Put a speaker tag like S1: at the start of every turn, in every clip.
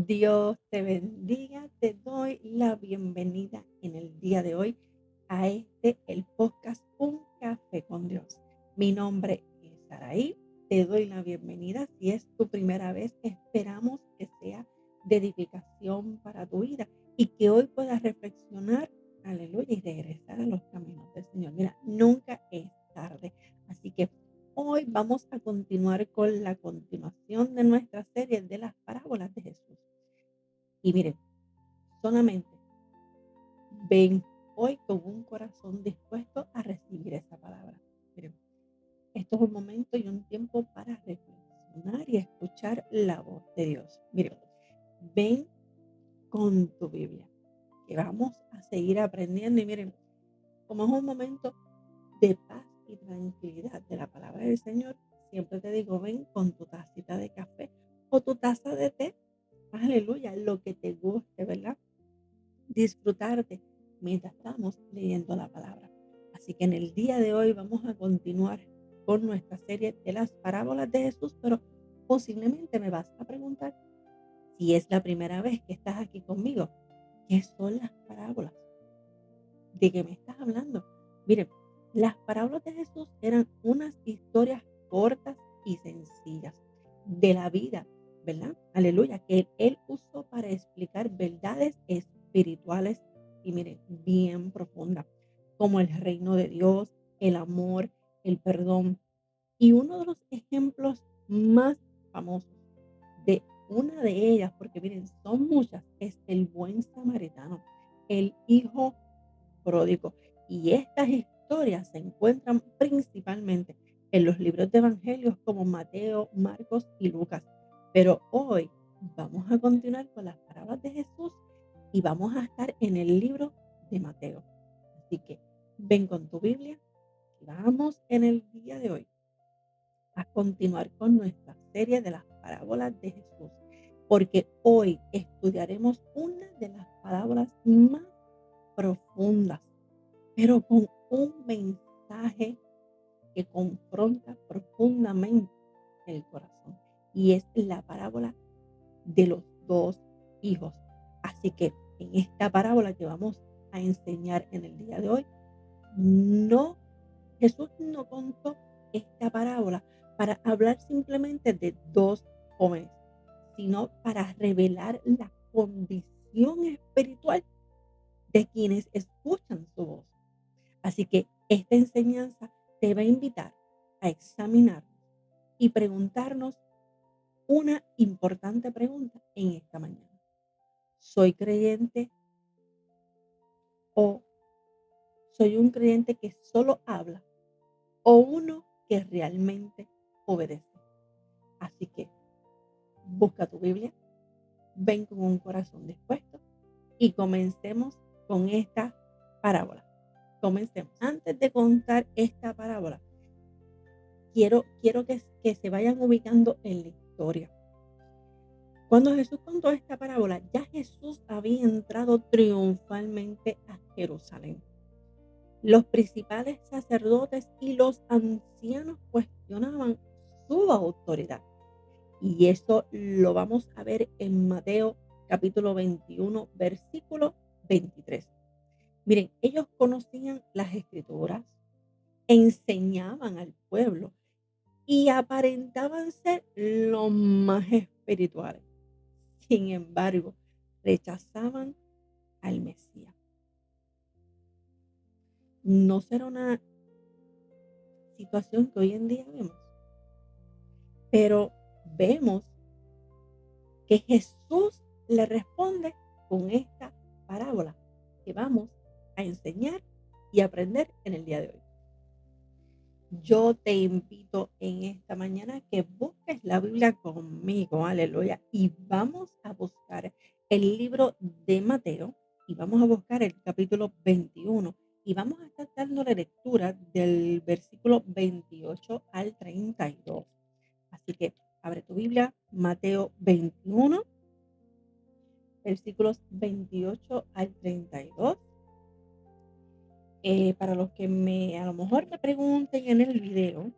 S1: Dios te bendiga, te doy la bienvenida en el día de hoy a el podcast Un Café con Dios. Mi nombre es Saraí, te doy la bienvenida. Si es tu primera vez, esperamos que sea de edificación para tu vida y que hoy puedas reflexionar, aleluya, y regresar a los caminos del Señor. Mira, nunca es tarde, así que hoy vamos a continuar con la continuación de nuestra serie de las parábolas de Jesús. Y miren, solamente ven hoy con un corazón dispuesto a recibir esa palabra. Miren, esto es un momento y un tiempo para reflexionar y escuchar la voz de Dios. Miren, ven con tu Biblia, que vamos a seguir aprendiendo. Y miren, como es un momento de paz y tranquilidad de la palabra del Señor, siempre te digo, ven con tu tacita de café o tu taza de té. Aleluya, lo que te guste, ¿verdad? Disfrutarte mientras estamos leyendo la palabra. Así que en el día de hoy vamos a continuar con nuestra serie de las parábolas de Jesús, pero posiblemente me vas a preguntar si es la primera vez que estás aquí conmigo, ¿qué son las parábolas? ¿De qué me estás hablando? Miren, las parábolas de Jesús eran unas historias cortas y sencillas de la vida, ¿verdad? Aleluya, que él usó para explicar verdades espirituales y miren, bien profundas, como el reino de Dios, el amor, el perdón. Y uno de los ejemplos más famosos de una de ellas, porque miren, son muchas, es el buen samaritano, el hijo pródigo. Y estas historias se encuentran principalmente en los libros de evangelios como Mateo, Marcos y Lucas. Pero hoy vamos a continuar con las parábolas de Jesús y vamos a estar en el libro de Mateo. Así que ven con tu Biblia y vamos en el día de hoy a continuar con nuestra serie de las parábolas de Jesús, porque hoy estudiaremos una de las parábolas más profundas, pero con un mensaje que confronta profundamente el corazón. Y es la parábola de los dos hijos. Así que en esta parábola que vamos a enseñar en el día de hoy, no, Jesús no contó esta parábola para hablar simplemente de dos jóvenes, sino para revelar la condición espiritual de quienes escuchan su voz. Así que esta enseñanza te va a invitar a examinar y preguntarnos una importante pregunta en esta mañana. ¿Soy creyente o soy un creyente que solo habla o uno que realmente obedece? Así que busca tu Biblia, ven con un corazón dispuesto y comencemos con esta parábola. Comencemos. Antes de contar esta parábola, quiero que se vayan ubicando en la historia. Cuando Jesús contó esta parábola, ya Jesús había entrado triunfalmente a Jerusalén. Los principales sacerdotes y los ancianos cuestionaban su autoridad. Y eso lo vamos a ver en Mateo capítulo 21, versículo 23. Miren, ellos conocían las escrituras, enseñaban al pueblo y aparentaban ser los más espirituales. Sin embargo, rechazaban al Mesías. ¿No será una situación que hoy en día vemos? Pero vemos que Jesús le responde con esta parábola que vamos a enseñar y aprender en el día de hoy. Yo te invito en esta mañana que busques la Biblia conmigo, aleluya, y vamos a buscar el libro de Mateo y vamos a buscar el capítulo 21 y vamos a estar dando la lectura del versículo 28 al 32. Así que abre tu Biblia, Mateo 21, versículos 28 al 32. Para los que a lo mejor me pregunten en el video,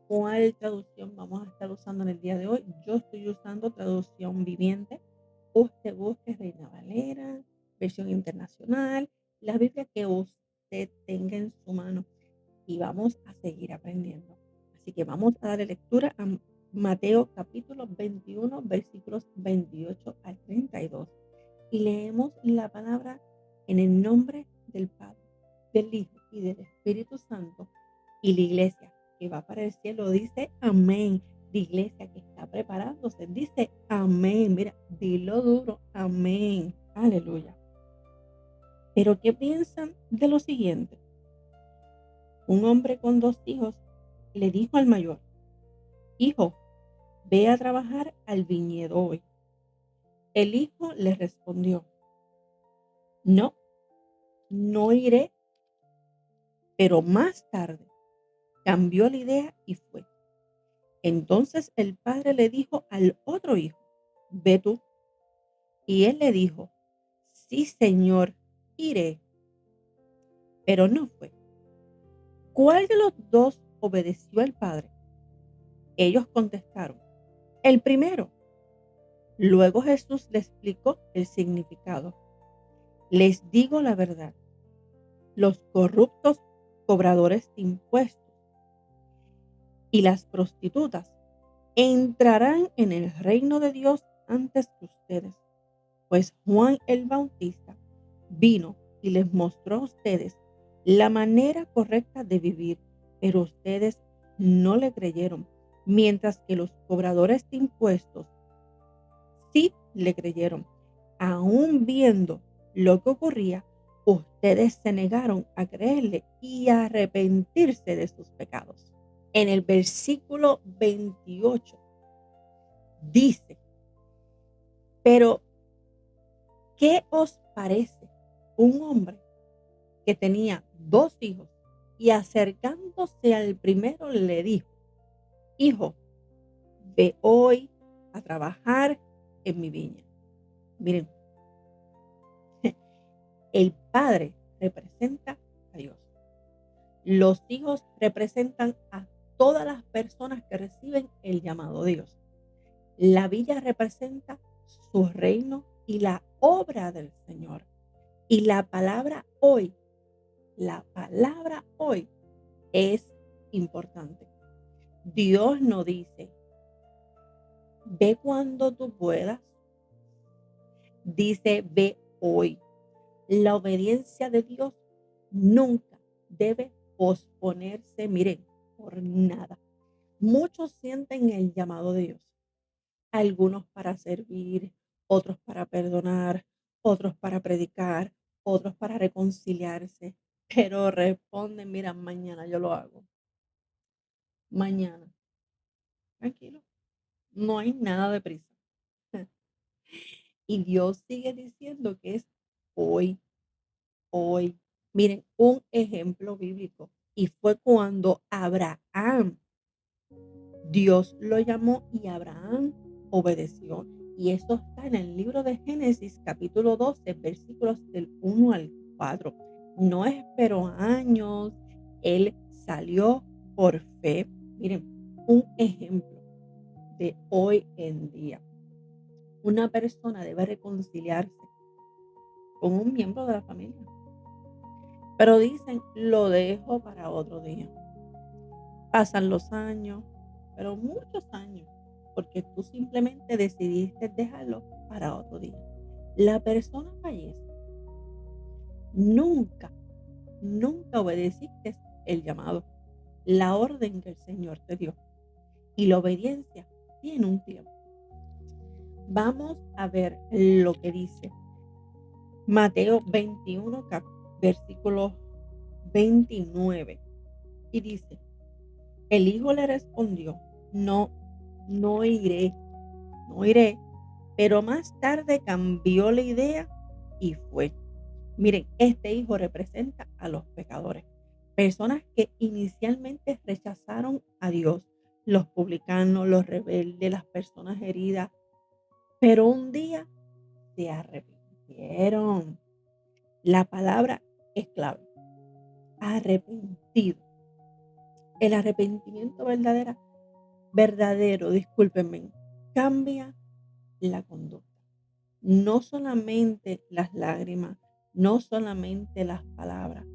S1: ¿Cuál traducción vamos a estar usando en el día de hoy? Yo estoy usando traducción viviente. Usted busque Reina Valera, versión internacional, la Biblia que usted tenga en su mano y vamos a seguir aprendiendo. Así que vamos a darle lectura a Mateo capítulo 21, versículos 28 al 32. Y leemos la palabra en el nombre del Padre, del Hijo y del Espíritu Santo. Y la iglesia que va para el cielo dice amén. La iglesia que está preparándose dice amén. Mira, dilo duro, amén. Aleluya. Pero ¿qué piensan de lo siguiente? Un hombre con 2 hijos le dijo al mayor: hijo, ve a trabajar al viñedo hoy. El hijo le respondió: no, no iré. Pero más tarde cambió la idea y fue. Entonces el padre le dijo al otro hijo: ve tú. Y él le dijo: sí, señor, iré. Pero no fue. ¿Cuál de los dos obedeció al padre? Ellos contestaron: el primero. Luego Jesús le explicó el significado. Les digo la verdad, los corruptos cobradores de impuestos y las prostitutas entrarán en el reino de Dios antes que ustedes. Pues Juan el Bautista vino y les mostró a ustedes la manera correcta de vivir, pero ustedes no le creyeron, mientras que los cobradores de impuestos sí le creyeron. Aún viendo lo que ocurría, ustedes se negaron a creerle y a arrepentirse de sus pecados. En el versículo 28 dice: pero ¿qué os parece un hombre que tenía 2 hijos y acercándose al primero le dijo: hijo, ve hoy a trabajar en mi viña? Miren, el padre representa a Dios. Los hijos representan a todas las personas que reciben el llamado de Dios. La villa representa su reino y la obra del Señor. Y la palabra hoy es importante. Dios no dice, ve cuando tú puedas. Dice, ve hoy. La obediencia de Dios nunca debe posponerse, miren, por nada. Muchos sienten el llamado de Dios. Algunos para servir, otros para perdonar, otros para predicar, otros para reconciliarse. Pero responden, mira, mañana yo lo hago. Mañana. Tranquilo. No hay nada de prisa. Y Dios sigue diciendo que es hoy, hoy. Miren, un ejemplo bíblico. Y fue cuando Abraham, Dios lo llamó y Abraham obedeció. Y eso está en el libro de Génesis, capítulo 12, versículos del 1 al 4. No esperó años, él salió por fe. Miren, un ejemplo de hoy en día. Una persona debe reconciliarse con un miembro de la familia, pero dicen, lo dejo para otro día. Pasan los años, pero muchos años, porque tú simplemente decidiste dejarlo para otro día. La persona fallece. Nunca, nunca obedeciste el llamado, la orden que el Señor te dio. Y la obediencia tiene un tiempo. Vamos a ver lo que dice Mateo 21, versículo 29. Y dice, el hijo le respondió, no, no iré, no iré. Pero más tarde cambió la idea y fue. Miren, este hijo representa a los pecadores, personas que inicialmente rechazaron a Dios, los publicanos, los rebeldes, las personas heridas, pero un día se arrepintieron. La palabra es clave, arrepentido. El arrepentimiento verdadero, discúlpenme, cambia la conducta. No solamente las lágrimas, no solamente las palabras.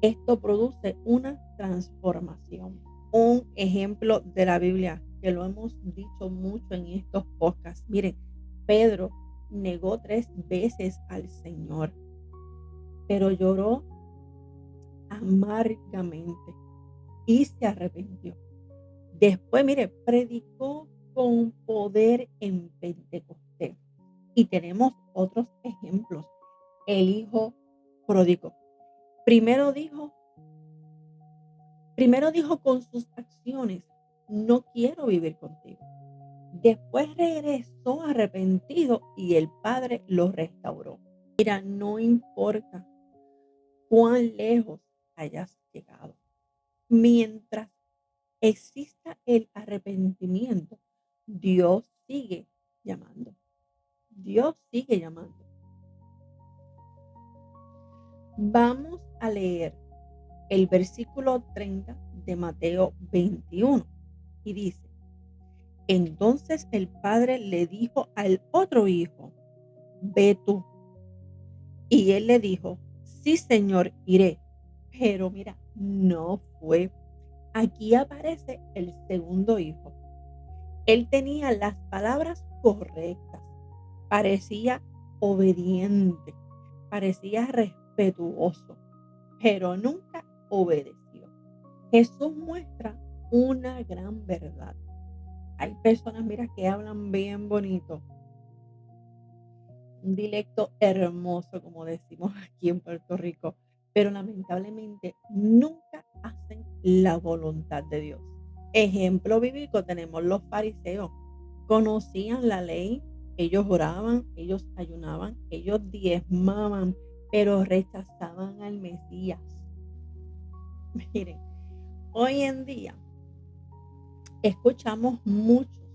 S1: Esto produce una transformación. Un ejemplo de la Biblia, que lo hemos dicho mucho en estos podcasts. Miren, Pedro negó 3 veces al Señor, pero lloró amargamente y se arrepintió. Después, mire, predicó con poder en Pentecostés. Y tenemos otros ejemplos. El hijo pródigo. Primero dijo, primero dijo con sus acciones, no quiero vivir contigo. Después regresó arrepentido y el padre lo restauró. Mira, no importa cuán lejos hayas llegado. Mientras exista el arrepentimiento, Dios sigue llamando. Dios sigue llamando. Vamos a leer el versículo 30 de Mateo 21 y dice, entonces el padre le dijo al otro hijo, ve tú. Y él le dijo, sí, señor, iré. Pero mira, no fue. Aquí aparece el segundo hijo. Él tenía las palabras correctas, parecía obediente, parecía respetuoso, pero nunca obedeció. Jesús muestra una gran verdad. Hay personas, mira, que hablan bien bonito, un dialecto hermoso, como decimos aquí en Puerto Rico, pero lamentablemente nunca hacen la voluntad de Dios. Ejemplo bíblico tenemos los fariseos. Conocían la ley, ellos oraban, ellos ayunaban, ellos diezmaban, pero rechazaban al Mesías. Miren, hoy en día escuchamos muchos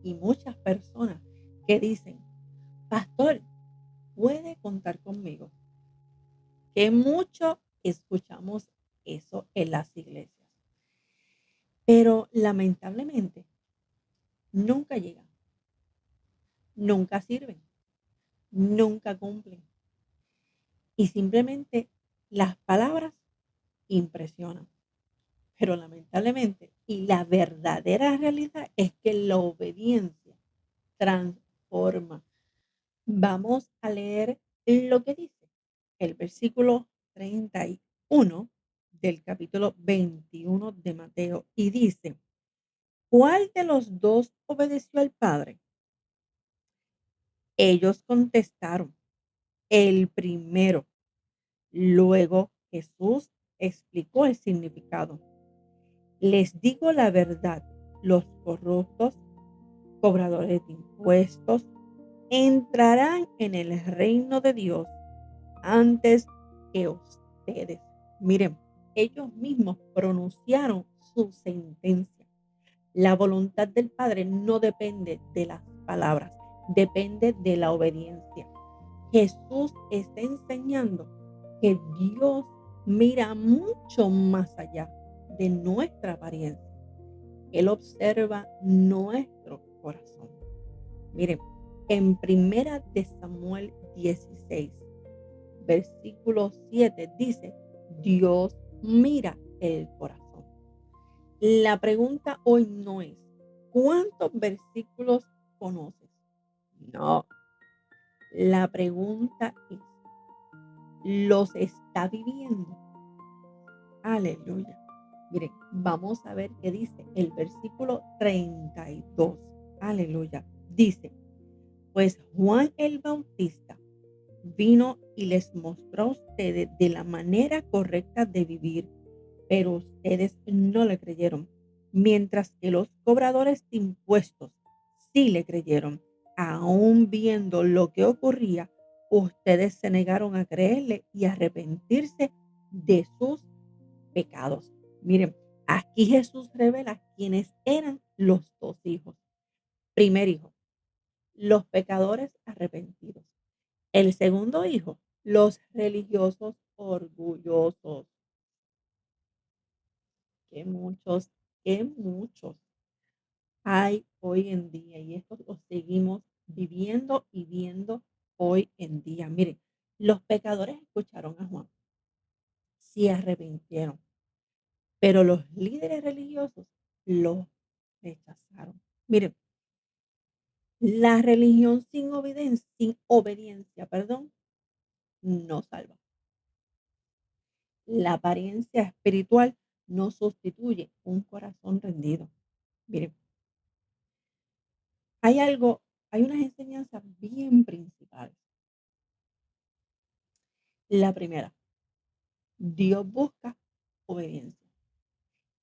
S1: y muchas personas que dicen, pastor, puede contar conmigo. Que mucho escuchamos eso en las iglesias, pero lamentablemente nunca llegan, nunca sirven, nunca cumplen. Y simplemente las palabras impresionan. Pero lamentablemente, y la verdadera realidad es que la obediencia transforma. Vamos a leer lo que dice el versículo 31 del capítulo 21 de Mateo y dice, ¿cuál de los dos obedeció al Padre? Ellos contestaron, el primero. Luego Jesús explicó el significado. Les digo la verdad, los corruptos, cobradores de impuestos, entrarán en el reino de Dios antes que ustedes. Miren, ellos mismos pronunciaron su sentencia. La voluntad del Padre no depende de las palabras, depende de la obediencia. Jesús está enseñando que Dios mira mucho más allá de nuestra apariencia. Él observa nuestro corazón. Miren, en Primera de Samuel 16, versículo 7 dice, Dios mira el corazón. La pregunta hoy no es, ¿cuántos versículos conoces? No, la pregunta es, ¿los está viviendo? Aleluya. Miren, vamos a ver qué dice el versículo 32. Aleluya. Dice, pues Juan el Bautista vino y les mostró a ustedes de la manera correcta de vivir, pero ustedes no le creyeron, mientras que los cobradores de impuestos sí le creyeron. Aún viendo lo que ocurría, ustedes se negaron a creerle y arrepentirse de sus pecados. Miren, aquí Jesús revela quiénes eran los dos hijos. Primer hijo, los pecadores arrepentidos. El segundo hijo, los religiosos orgullosos que muchos, que muchos hay hoy en día y esto lo seguimos viviendo y viendo hoy en día. Miren, los pecadores escucharon a Juan, se arrepintieron, pero los líderes religiosos lo rechazaron. Miren, la religión sin obediencia, perdón, no salva. La apariencia espiritual no sustituye un corazón rendido. Miren, hay algo, hay unas enseñanzas bien principales. La primera, Dios busca obediencia.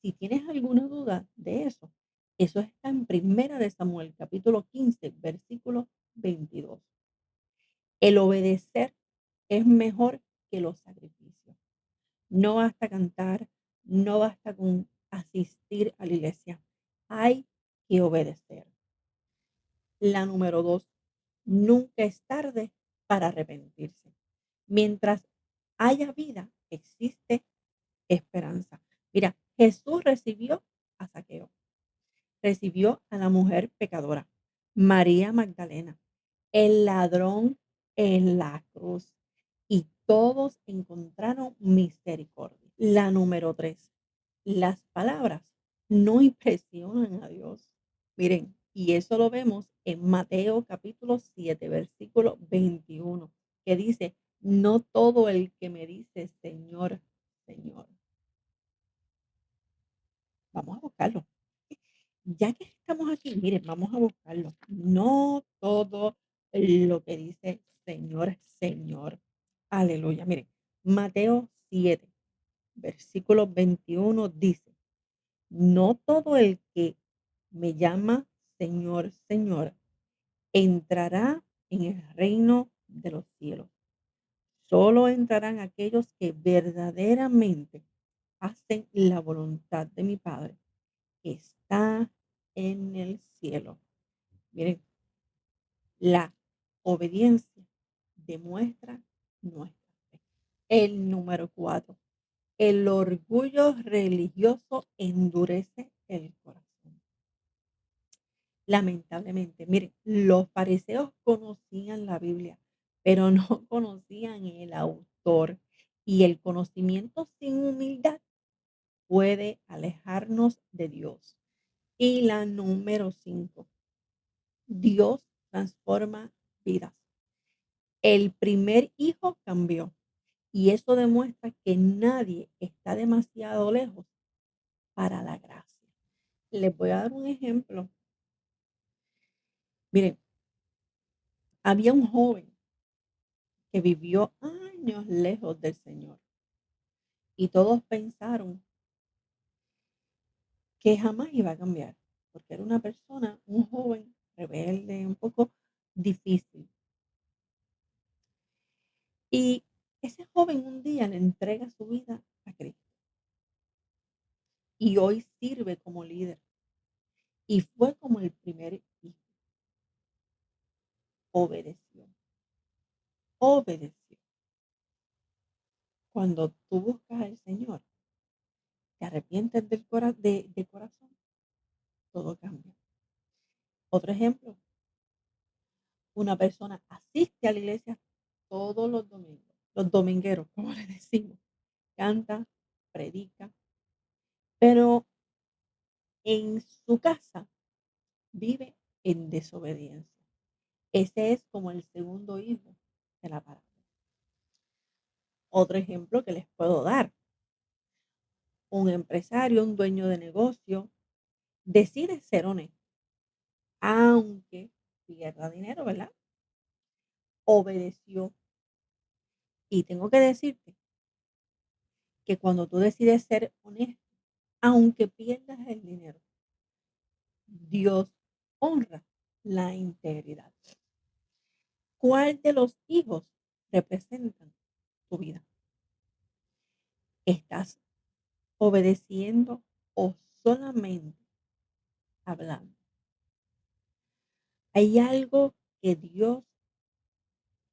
S1: Si tienes alguna duda de eso, eso está en Primera de Samuel, capítulo 15, versículo 22. El obedecer es mejor que los sacrificios. No basta cantar, no basta con asistir a la iglesia. Hay que obedecer. La número 2, nunca es tarde para arrepentirse. Mientras haya vida, existe esperanza. Mira, Jesús recibió a Zaqueo, recibió a la mujer pecadora, María Magdalena, el ladrón en la cruz, y todos encontraron misericordia. La número 3, las palabras no impresionan a Dios. Miren, y eso lo vemos en Mateo capítulo 7, versículo 21, que dice, no todo el que me dice Señor, Señor. Vamos a buscarlo. Ya que estamos aquí, miren, vamos a buscarlo. No todo lo que dice Señor, Señor. Aleluya. Miren, Mateo 7, versículo 21 dice, no todo el que me llama Señor, Señor, entrará en el reino de los cielos. Solo entrarán aquellos que verdaderamente hacen la voluntad de mi Padre que está en el cielo. Miren, la obediencia demuestra nuestra fe. El número 4, el orgullo religioso endurece el corazón. Lamentablemente, miren, los fariseos conocían la Biblia, pero no conocían el autor. Y el conocimiento sin humildad puede alejarnos de Dios. Y la número 5, Dios transforma vidas. El primer hijo cambió y eso demuestra que nadie está demasiado lejos para la gracia. Les voy a dar un ejemplo. Miren, había un joven que vivió años lejos del Señor y todos pensaron que jamás iba a cambiar, porque era una persona, un joven rebelde, un poco difícil. Y ese joven un día le entrega su vida a Cristo y hoy sirve como líder y fue como el primer hijo. Obedeció, obedeció. Cuando tú buscas al Señor, te arrepientes de corazón, todo cambia. Otro ejemplo, una persona asiste a la iglesia todos los domingos, los domingueros, como le decimos, canta, predica, pero en su casa vive en desobediencia. Ese es como el segundo hijo de la parábola. Otro ejemplo que les puedo dar, un empresario, un dueño de negocio, decide ser honesto, aunque pierda dinero, ¿verdad? Obedeció. Y tengo que decirte que cuando tú decides ser honesto, aunque pierdas el dinero, Dios honra la integridad. ¿Cuál de los hijos representan tu vida? ¿Estás obedeciendo o solamente hablando? Hay algo que Dios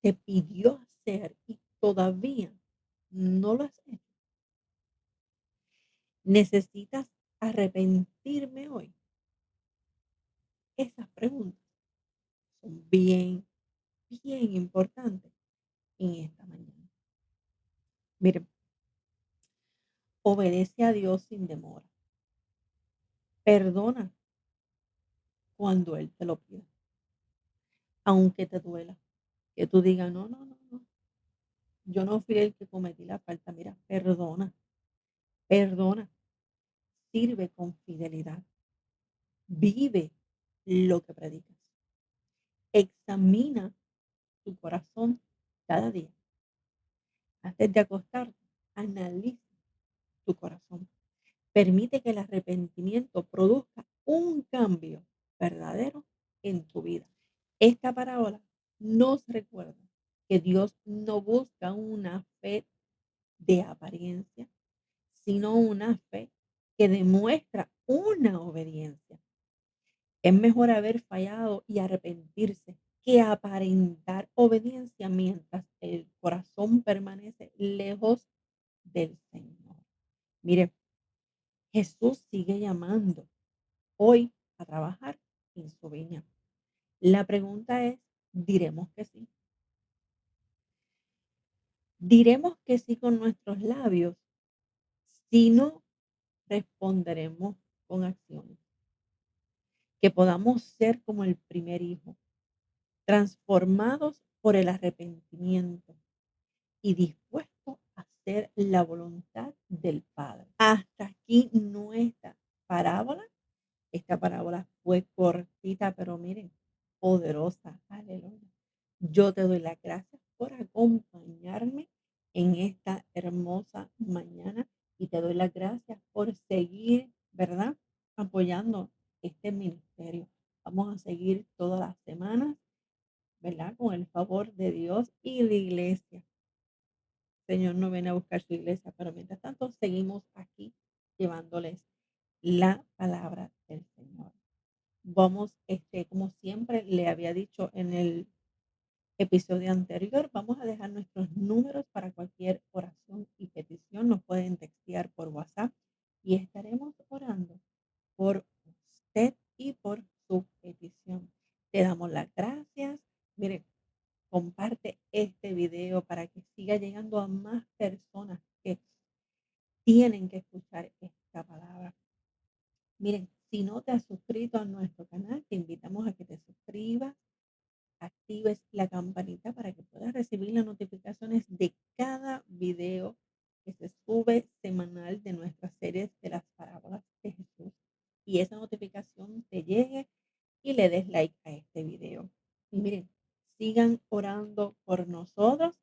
S1: te pidió hacer y todavía no lo has hecho. ¿Necesitas arrepentirme hoy? Esas preguntas son bien, bien importantes en esta mañana. Miren, obedece a Dios sin demora. Perdona cuando Él te lo pida, aunque te duela. Que tú digas, no, no, no, no, yo no fui el que cometí la falta. Mira, perdona, perdona, sirve con fidelidad, vive lo que predicas, examina tu corazón cada día. Antes de acostarte, analiza tu corazón. Permite que el arrepentimiento produzca un cambio verdadero en tu vida. Esta parábola nos recuerda que Dios no busca una fe de apariencia, sino una fe que demuestra una obediencia. Es mejor haber fallado y arrepentirse que aparentar obediencia mientras el corazón permanece lejos del Señor. Mire, Jesús sigue llamando hoy a trabajar en su viña. La pregunta es, ¿diremos que sí? Diremos que sí con nuestros labios, si no responderemos con acciones. Que podamos ser como el primer hijo, transformados por el arrepentimiento y dispuestos a hacer la voluntad del Padre. Hasta aquí nuestra parábola. Esta parábola fue cortita, pero miren, poderosa. Aleluya. Yo te doy las gracias por acompañarme en esta hermosa mañana y te doy las gracias por seguir, ¿verdad? Apoyando este ministerio. Vamos a seguir todas las semanas, ¿verdad? Con el favor de Dios y de iglesia. Señor no viene a buscar su iglesia, pero mientras tanto seguimos aquí llevándoles la palabra del Señor. Vamos, como siempre le había dicho en el episodio anterior, vamos a dejar nuestros números para cualquier oración y petición. Nos pueden textear por WhatsApp y estaremos orando por usted y por su petición. Te damos las gracias. Mire, comparte este video para que siga llegando a más personas que tienen que escuchar esta palabra. Miren, si no te has suscrito a nuestro canal, te invitamos a que te suscribas, actives la campanita para que puedas recibir las notificaciones de cada video que se sube semanal de nuestras series de las parábolas de Jesús. Y esa notificación te llegue y le des like a este video. Y miren, sigan orando por nosotros.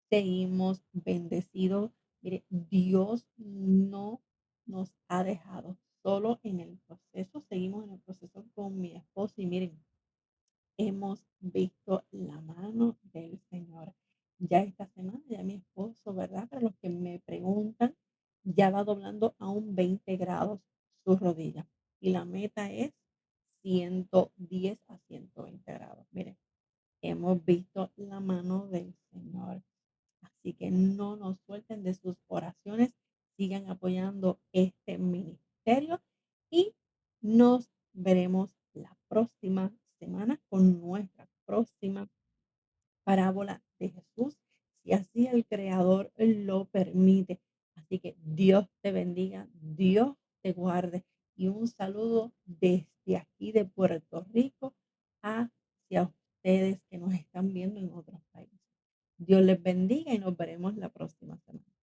S1: Seguimos bendecidos. Mire, Dios no nos ha dejado solo en el proceso. Seguimos en el proceso con mi esposo y miren, hemos visto la mano del Señor. Ya esta semana, ya mi esposo, ¿verdad? Para los que me preguntan, ya va doblando a un 20 grados su rodilla. Y la meta es 110 a 120 grados. Miren, hemos visto la mano del Señor. Así que no nos suelten de sus oraciones, sigan apoyando este ministerio y nos veremos la próxima semana con nuestra próxima parábola de Jesús, si así el Creador lo permite. Así que Dios te bendiga, Dios te guarde y un saludo desde aquí de Puerto Rico hacia ustedes que nos están viendo en otros países. Dios les bendiga y nos veremos la próxima semana.